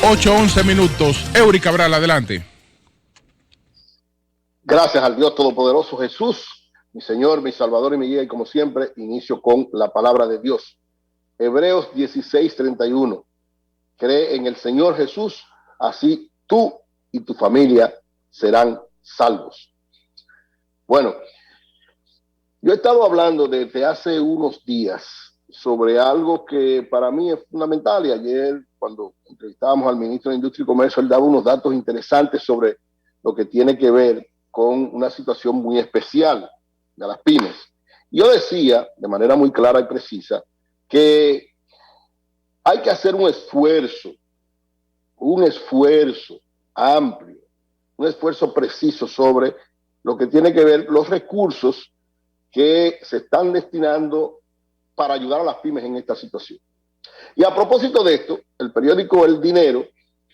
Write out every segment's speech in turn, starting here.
8:11 minutos. Eury Cabral, adelante. Gracias al Dios Todopoderoso Jesús, mi Señor, mi Salvador y mi guía, y como siempre, inicio con la palabra de Dios. Hebreos 16:31. Cree en el Señor Jesús, así tú y tu familia serán salvos. Bueno, yo he estado hablando desde hace unos días sobre algo que para mí es fundamental, y ayer cuando entrevistábamos al ministro de Industria y Comercio, él daba unos datos interesantes sobre lo que tiene que ver con una situación muy especial de las pymes. Yo decía de manera muy clara y precisa que hay que hacer un esfuerzo amplio, un esfuerzo preciso sobre lo que tiene que ver los recursos que se están destinando para ayudar a las pymes en esta situación. Y a propósito de esto, el periódico El Dinero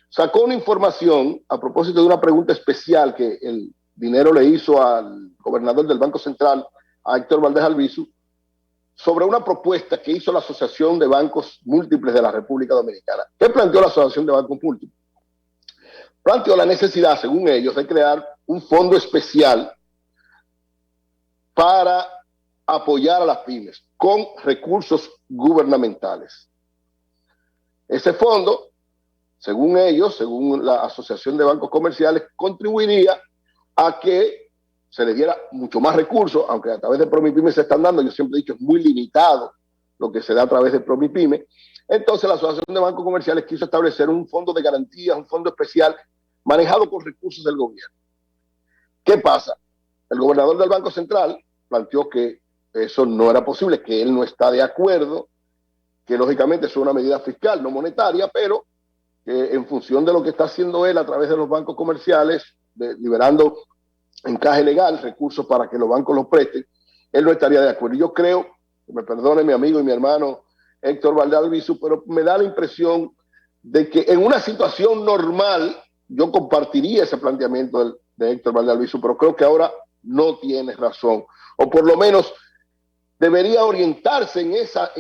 sacó una información a propósito de una pregunta especial que el Dinero le hizo al gobernador del Banco Central, a Héctor Valdés Albizu, sobre una propuesta que hizo la Asociación de Bancos Múltiples de la República Dominicana. ¿Qué planteó la Asociación de Bancos Múltiples? Planteó la necesidad, según ellos, de crear un fondo especial para apoyar a las pymes con recursos gubernamentales. Ese fondo, según ellos, según la Asociación de Bancos Comerciales, contribuiría a que se les diera mucho más recursos, aunque a través de Promipyme se están dando, yo siempre he dicho, es muy limitado lo que se da a través de Promipyme. Entonces la Asociación de Bancos Comerciales quiso establecer un fondo de garantías, un fondo especial manejado con recursos del gobierno. ¿Qué pasa? El gobernador del Banco Central planteó que eso no era posible, que él no está de acuerdo, que lógicamente es una medida fiscal, no monetaria, pero que en función de lo que está haciendo él a través de los bancos comerciales, liberando encaje legal, recursos para que los bancos los presten, él no estaría de acuerdo. Yo creo, que me perdone mi amigo y mi hermano Héctor Valdés Albizu, pero me da la impresión de que en una situación normal yo compartiría ese planteamiento de Héctor Valdés Albizu, pero creo que ahora no tiene razón, o por lo menos debería orientarse en esa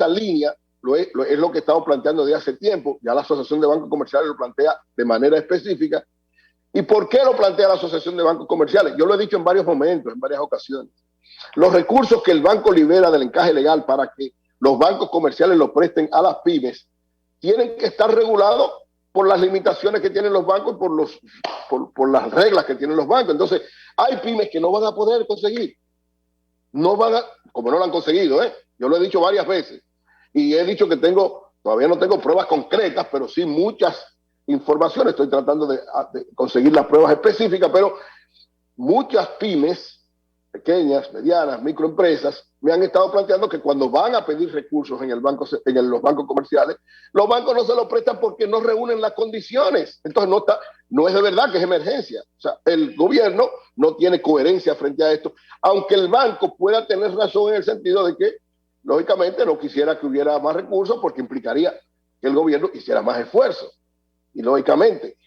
línea. Es lo que estamos planteando desde hace tiempo. Ya la Asociación de Bancos Comerciales lo plantea de manera específica. ¿Y por qué lo plantea la Asociación de Bancos Comerciales? Yo lo he dicho en varios momentos, en varias ocasiones. Los recursos que el banco libera del encaje legal para que los bancos comerciales los presten a las pymes tienen que estar regulados por las limitaciones que tienen los bancos y por las reglas que tienen los bancos. Entonces, hay pymes que no van a poder conseguir. Como no lo han conseguido, yo lo he dicho varias veces. Y he dicho que todavía no tengo pruebas concretas, pero sí muchas informaciones. Estoy tratando de conseguir las pruebas específicas, pero muchas pymes, pequeñas, medianas, microempresas, me han estado planteando que cuando van a pedir recursos en los bancos comerciales, los bancos no se los prestan porque no reúnen las condiciones. Entonces no es de verdad que es emergencia. O sea, el gobierno no tiene coherencia frente a esto, aunque el banco pueda tener razón en el sentido de que, lógicamente, no quisiera que hubiera más recursos porque implicaría que el gobierno hiciera más esfuerzo. Y, lógicamente,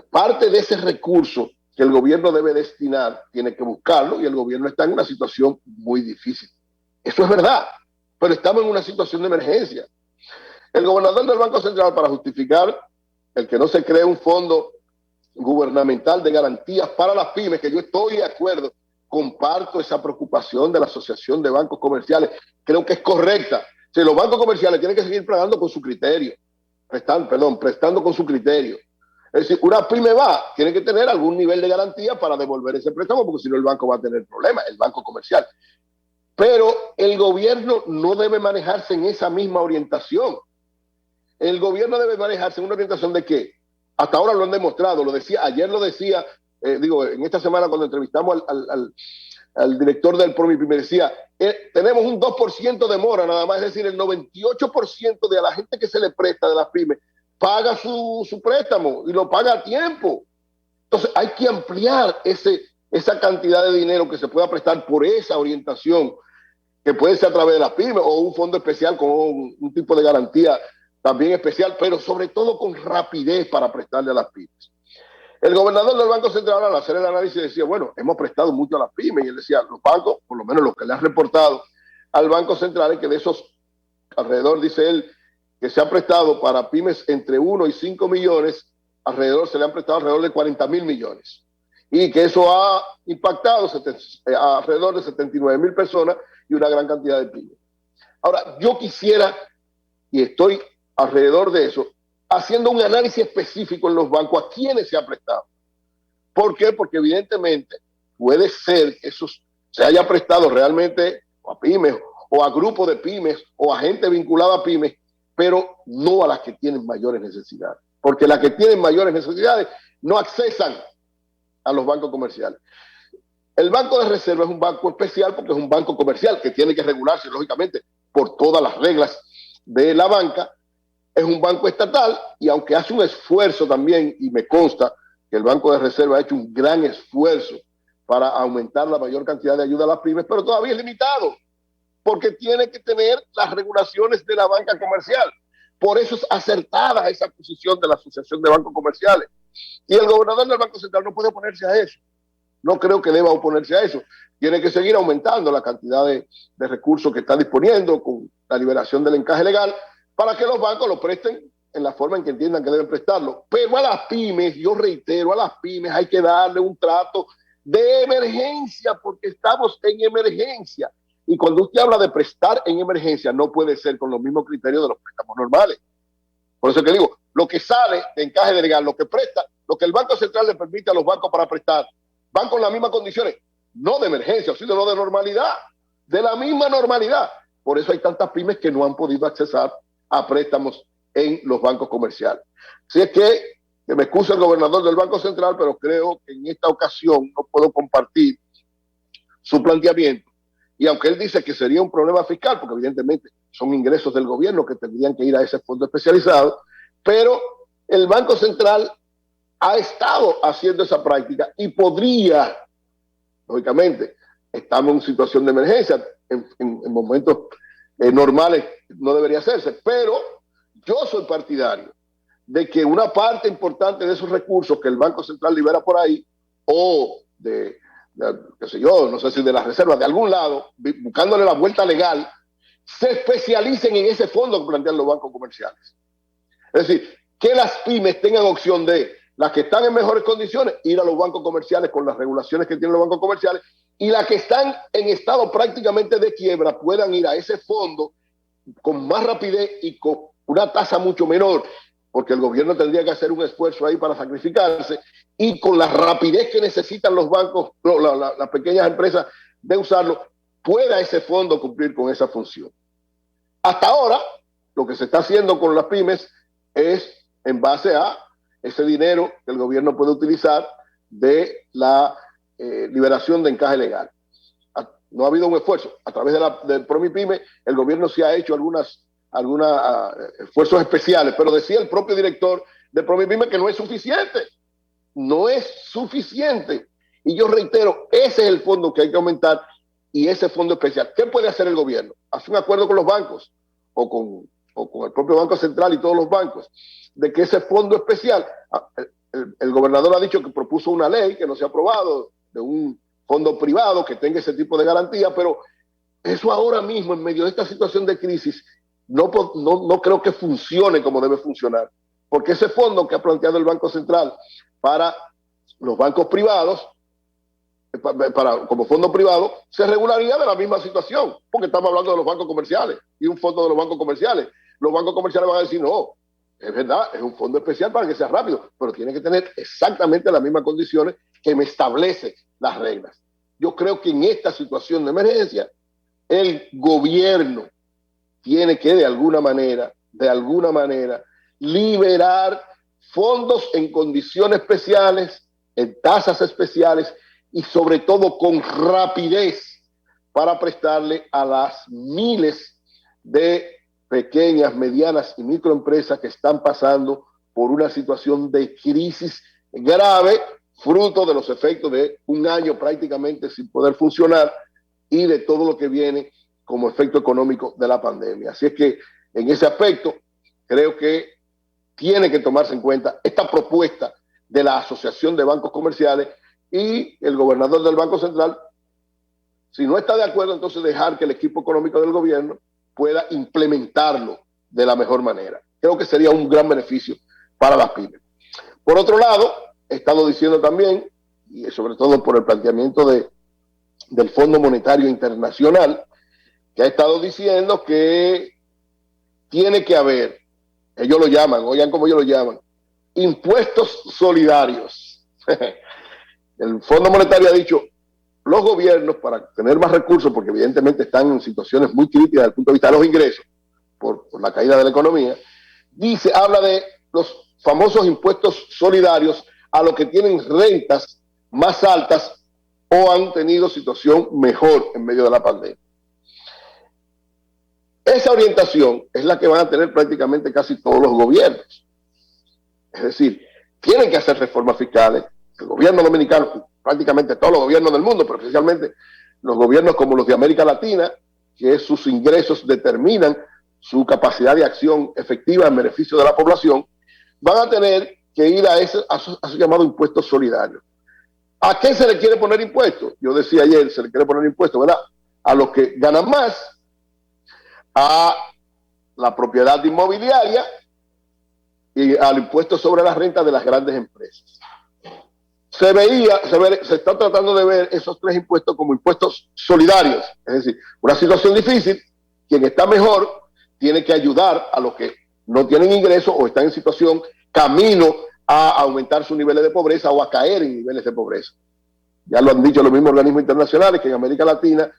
parte de ese recurso que el gobierno debe destinar, tiene que buscarlo, y el gobierno está en una situación muy difícil. Eso es verdad, pero estamos en una situación de emergencia. El gobernador del Banco Central, para justificar el que no se cree un fondo gubernamental de garantías para las pymes, que yo estoy de acuerdo, comparto esa preocupación de la Asociación de Bancos Comerciales, creo que es correcta. Si los bancos comerciales tienen que seguir pagando con su criterio, prestando con su criterio. Es decir, una pyme tiene que tener algún nivel de garantía para devolver ese préstamo, porque si no el banco va a tener problemas, el banco comercial. Pero el gobierno no debe manejarse en esa misma orientación. El gobierno debe manejarse en una orientación de que hasta ahora lo han demostrado, ayer lo decía, en esta semana cuando entrevistamos al director del Promipyme, decía, tenemos un 2% de mora nada más, es decir, el 98% de la gente que se le presta de las pymes paga su préstamo y lo paga a tiempo. Entonces hay que ampliar esa cantidad de dinero que se pueda prestar por esa orientación, que puede ser a través de las pymes o un fondo especial con un tipo de garantía también especial, pero sobre todo con rapidez para prestarle a las pymes. El gobernador del Banco Central, al hacer el análisis, decía, bueno, hemos prestado mucho a las pymes, y él decía, los bancos, por lo menos los que le han reportado al Banco Central, es que de esos alrededor, dice él, que se ha prestado para pymes entre 1 y 5 millones, se le han prestado alrededor de 40,000 millones. Y que eso ha impactado alrededor de 79,000 personas y una gran cantidad de pymes. Ahora, yo quisiera, y estoy alrededor de eso, haciendo un análisis específico en los bancos, a quiénes se ha prestado. ¿Por qué? Porque evidentemente puede ser que eso se haya prestado realmente a pymes o a grupos de pymes o a gente vinculada a pymes, pero no a las que tienen mayores necesidades. Porque las que tienen mayores necesidades no accesan a los bancos comerciales. El Banco de Reserva es un banco especial porque es un banco comercial que tiene que regularse, lógicamente, por todas las reglas de la banca. Es un banco estatal y aunque hace un esfuerzo también, y me consta que el Banco de Reserva ha hecho un gran esfuerzo para aumentar la mayor cantidad de ayuda a las pymes, pero todavía es limitado, porque tiene que tener las regulaciones de la banca comercial. Por eso es acertada esa posición de la Asociación de Bancos Comerciales. Y el gobernador del Banco Central no puede oponerse a eso. No creo que deba oponerse a eso. Tiene que seguir aumentando la cantidad de recursos que está disponiendo con la liberación del encaje legal para que los bancos lo presten en la forma en que entiendan que deben prestarlo. Pero a las pymes, yo reitero, a las pymes hay que darle un trato de emergencia porque estamos en emergencia. Y cuando usted habla de prestar en emergencia, no puede ser con los mismos criterios de los préstamos normales. Por eso que digo, lo que sale de encaje legal, lo que presta, lo que el Banco Central le permite a los bancos para prestar, van con las mismas condiciones, no de emergencia, sino de normalidad, de la misma normalidad. Por eso hay tantas pymes que no han podido accesar a préstamos en los bancos comerciales. Así es que me excusa el gobernador del Banco Central, pero creo que en esta ocasión no puedo compartir su planteamiento. Y aunque él dice que sería un problema fiscal, porque evidentemente son ingresos del gobierno que tendrían que ir a ese fondo especializado, pero el Banco Central ha estado haciendo esa práctica y podría, lógicamente, estamos en situación de emergencia, en momentos normales no debería hacerse, pero yo soy partidario de que una parte importante de esos recursos que el Banco Central libera por ahí, o qué sé yo, no sé si de las reservas, de algún lado, buscándole la vuelta legal, se especialicen en ese fondo que plantean los bancos comerciales. Es decir, que las pymes tengan opción de las que están en mejores condiciones, ir a los bancos comerciales con las regulaciones que tienen los bancos comerciales, y las que están en estado prácticamente de quiebra puedan ir a ese fondo con más rapidez y con una tasa mucho menor, porque el gobierno tendría que hacer un esfuerzo ahí para sacrificarse, y con la rapidez que necesitan los bancos, las pequeñas empresas de usarlo, pueda ese fondo cumplir con esa función. Hasta ahora, lo que se está haciendo con las pymes es en base a ese dinero que el gobierno puede utilizar de la liberación de encaje legal. No ha habido un esfuerzo. A través del Promipyme, el gobierno sí ha hecho algunos esfuerzos especiales, pero decía el propio director de Promipyme que no es suficiente. No es suficiente. Y yo reitero, ese es el fondo que hay que aumentar y ese fondo especial. ¿Qué puede hacer el gobierno? Hace un acuerdo con los bancos o con el propio Banco Central y todos los bancos, de que ese fondo especial, el gobernador ha dicho que propuso una ley que no se ha aprobado, de un fondo privado que tenga ese tipo de garantía, pero eso ahora mismo, en medio de esta situación de crisis, no creo que funcione como debe funcionar, porque ese fondo que ha planteado el Banco Central para los bancos privados, como fondo privado, se regularía de la misma situación, porque estamos hablando de los bancos comerciales y un fondo de los bancos comerciales. Los bancos comerciales van a decir, no, es verdad, es un fondo especial para que sea rápido, pero tiene que tener exactamente las mismas condiciones que me establece las reglas. Yo creo que en esta situación de emergencia, el gobierno tiene que de alguna manera, liberar fondos en condiciones especiales, en tasas especiales y sobre todo con rapidez para prestarle a las miles de pequeñas, medianas y microempresas que están pasando por una situación de crisis grave, fruto de los efectos de un año prácticamente sin poder funcionar y de todo lo que viene como efecto económico de la pandemia. Así es que en ese aspecto creo que tiene que tomarse en cuenta esta propuesta de la Asociación de Bancos Comerciales y el gobernador del Banco Central, si no está de acuerdo, entonces dejar que el equipo económico del gobierno pueda implementarlo de la mejor manera. Creo que sería un gran beneficio para las pymes. Por otro lado, he estado diciendo también, y sobre todo por el planteamiento del Fondo Monetario Internacional, que ha estado diciendo que tiene que haber, ellos lo llaman, oigan cómo ellos lo llaman, impuestos solidarios. El Fondo Monetario ha dicho, los gobiernos, para tener más recursos, porque evidentemente están en situaciones muy críticas desde el punto de vista de los ingresos, por la caída de la economía, habla de los famosos impuestos solidarios a los que tienen rentas más altas o han tenido situación mejor en medio de la pandemia. Esa orientación es la que van a tener prácticamente casi todos los gobiernos. Es decir, tienen que hacer reformas fiscales. El gobierno dominicano, prácticamente todos los gobiernos del mundo, pero especialmente los gobiernos como los de América Latina, que sus ingresos determinan su capacidad de acción efectiva en beneficio de la población, van a tener que ir a su llamado impuesto solidario. ¿A qué se le quiere poner impuesto? Yo decía ayer, se le quiere poner impuesto, ¿verdad? A los que ganan más, a la propiedad inmobiliaria y al impuesto sobre la renta de las grandes empresas. Se está tratando de ver esos tres impuestos como impuestos solidarios, es decir, una situación difícil, quien está mejor tiene que ayudar a los que no tienen ingresos o están en situación camino a aumentar sus niveles de pobreza o a caer en niveles de pobreza. Ya lo han dicho los mismos organismos internacionales que en América Latina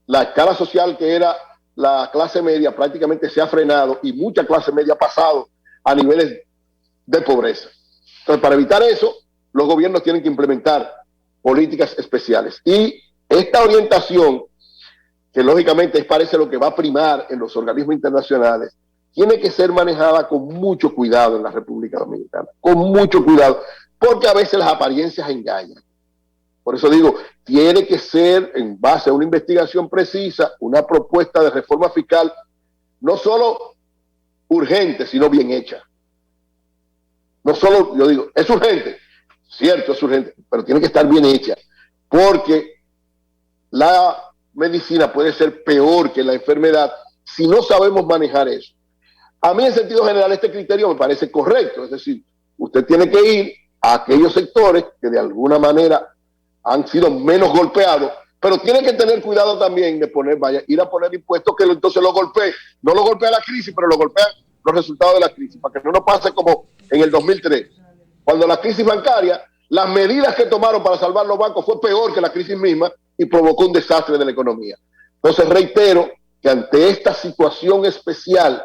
la escala social que era la clase media prácticamente se ha frenado y mucha clase media ha pasado a niveles de pobreza. Entonces, para evitar eso, los gobiernos tienen que implementar políticas especiales. Y esta orientación, que lógicamente parece lo que va a primar en los organismos internacionales, tiene que ser manejada con mucho cuidado en la República Dominicana, con mucho cuidado, porque a veces las apariencias engañan. Por eso digo, tiene que ser en base a una investigación precisa, una propuesta de reforma fiscal, no solo urgente, sino bien hecha. No solo, yo digo, es urgente, cierto, es urgente, pero tiene que estar bien hecha, porque la medicina puede ser peor que la enfermedad si no sabemos manejar eso. A mí, en sentido general, este criterio me parece correcto, es decir, usted tiene que ir a aquellos sectores que de alguna manera han sido menos golpeados, pero tiene que tener cuidado también de ir a poner impuestos que entonces lo golpee. No lo golpea la crisis, pero lo golpean los resultados de la crisis, para que no nos pase como en el 2003. Cuando la crisis bancaria, las medidas que tomaron para salvar los bancos fue peor que la crisis misma y provocó un desastre de la economía. Entonces reitero que ante esta situación especial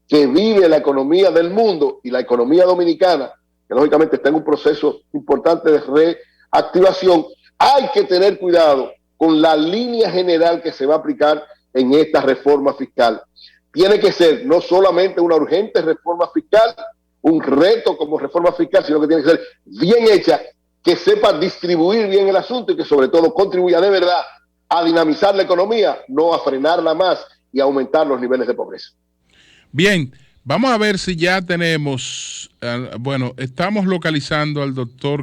que vive la economía del mundo y la economía dominicana, que lógicamente está en un proceso importante de reactivación, hay que tener cuidado con la línea general que se va a aplicar en esta reforma fiscal. Tiene que ser no solamente una urgente reforma fiscal, un reto como reforma fiscal, sino que tiene que ser bien hecha, que sepa distribuir bien el asunto y que sobre todo contribuya de verdad a dinamizar la economía, no a frenarla más y aumentar los niveles de pobreza. Bien, vamos a ver si ya tenemos, bueno, estamos localizando al doctor